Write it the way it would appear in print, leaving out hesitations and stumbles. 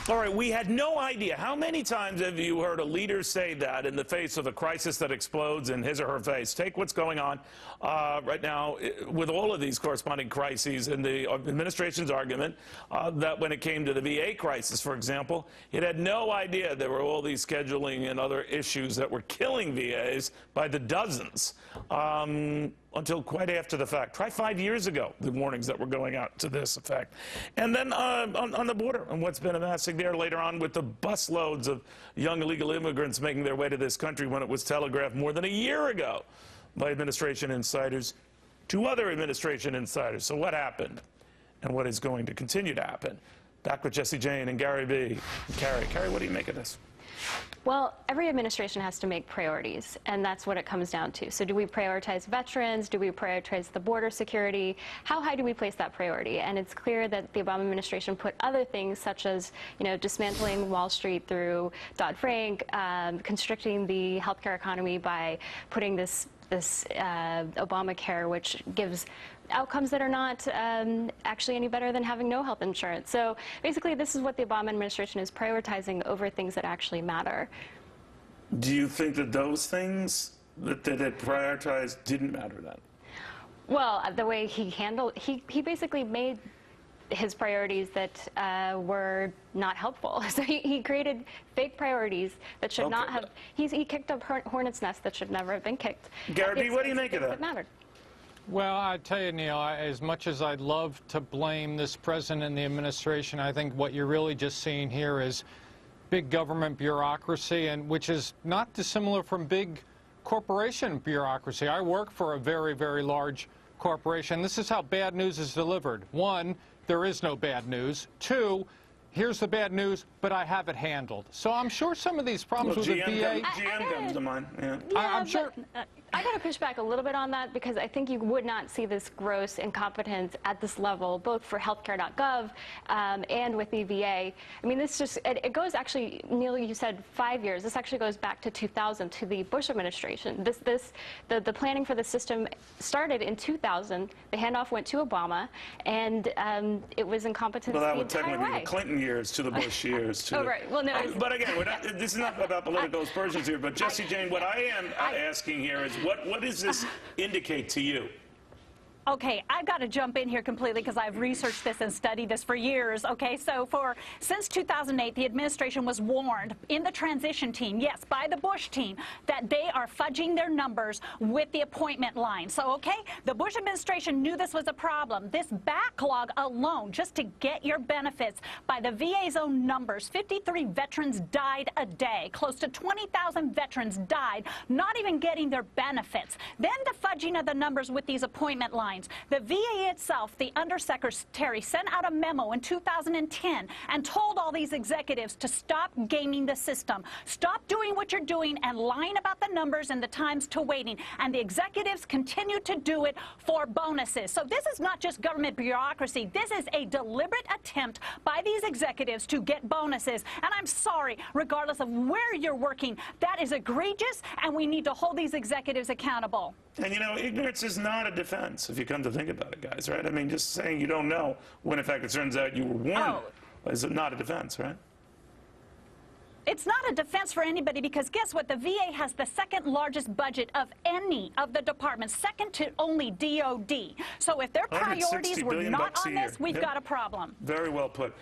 All right, we had no idea. How many times have you heard a leader say that in the face of a crisis that explodes in his or her face? Take what's going on right now with all of these corresponding crises and the administration's argument that when it came to the VA crisis, for example, it had no idea there were all these scheduling and other issues that were killing VAs by the dozens. Until quite after the fact. Try 5 years ago, the warnings that were going out to this effect. And then on the border, and what's been amassing there later on with the busloads of young illegal immigrants making their way to this country when it was telegraphed more than a year ago by administration insiders to other administration insiders. So what happened? And what is going to continue to happen? Back with Jessie Jane and Gary B. Carrie, what do you make of this? Well, every administration has to make priorities, and that's what it comes down to. So do we prioritize veterans? Do we prioritize the border security? How high do we place that priority? And it's clear that the Obama administration put other things, such as, dismantling Wall Street through Dodd-Frank, constricting the healthcare economy by putting this Obamacare, which gives outcomes that are not actually any better than having no health insurance. So basically, this is what the Obama administration is prioritizing over things that actually matter. Do you think that those things that it prioritized didn't matter then? Well, the way he handled, he basically made his priorities that were not helpful. So he created fake priorities that should not have. He kicked up hornet's nests that should never have been kicked. Gary, what do you make of that? That mattered. Well, I tell you, Neil, as much as I'd love to blame this president and the administration, I think what you're really just seeing here is big government bureaucracy, and which is not dissimilar from big corporation bureaucracy. I work for a very, very large corporation. This is how bad news is delivered. One, there is no bad news. Two, here's the bad news, but I have it handled. So I'm sure some of these problems with the VA... GM comes to mind. Yeah. I'm sure... I got to push back a little bit on that, because I think you would not see this gross incompetence at this level, both for healthcare.gov and with the VA. I mean, this just, it goes actually, Neil, you said 5 years. This actually goes back to 2000, to the Bush administration. The planning for the system started in 2000. The handoff went to Obama, and it was incompetence the entire way. Well, that would technically be the Clinton years to the Bush years. Oh, right. Well, no. But again, this is not about political aspersions here, but Jessie Jane, what I am asking here is, what does this indicate to you? Okay, I've got to jump in here completely because I've researched this and studied this for years. Okay, so since 2008, the administration was warned in the transition team, yes, by the Bush team, that they are fudging their numbers with the appointment line. So, okay, the Bush administration knew this was a problem. This backlog alone, just to get your benefits, by the VA's own numbers, 53 veterans died a day. Close to 20,000 veterans died, not even getting their benefits. Then the fudging of the numbers with these appointment lines. The VA itself, the undersecretary, sent out a memo in 2010 and told all these executives to stop gaming the system, stop doing what you're doing and lying about the numbers and the times to waiting. And the executives continue to do it for bonuses. So this is not just government bureaucracy. This is a deliberate attempt by these executives to get bonuses. And I'm sorry, regardless of where you're working, that is egregious, and we need to hold these executives accountable. And ignorance is not a defense, if you come to think about it, guys, right? I mean, just saying you don't know when, in fact, it turns out you were warned is not a defense, right? It's not a defense for anybody, because guess what? The VA has the second largest budget of any of the departments, second to only DOD. So if their priorities were not on this, we've got a problem. Very well put.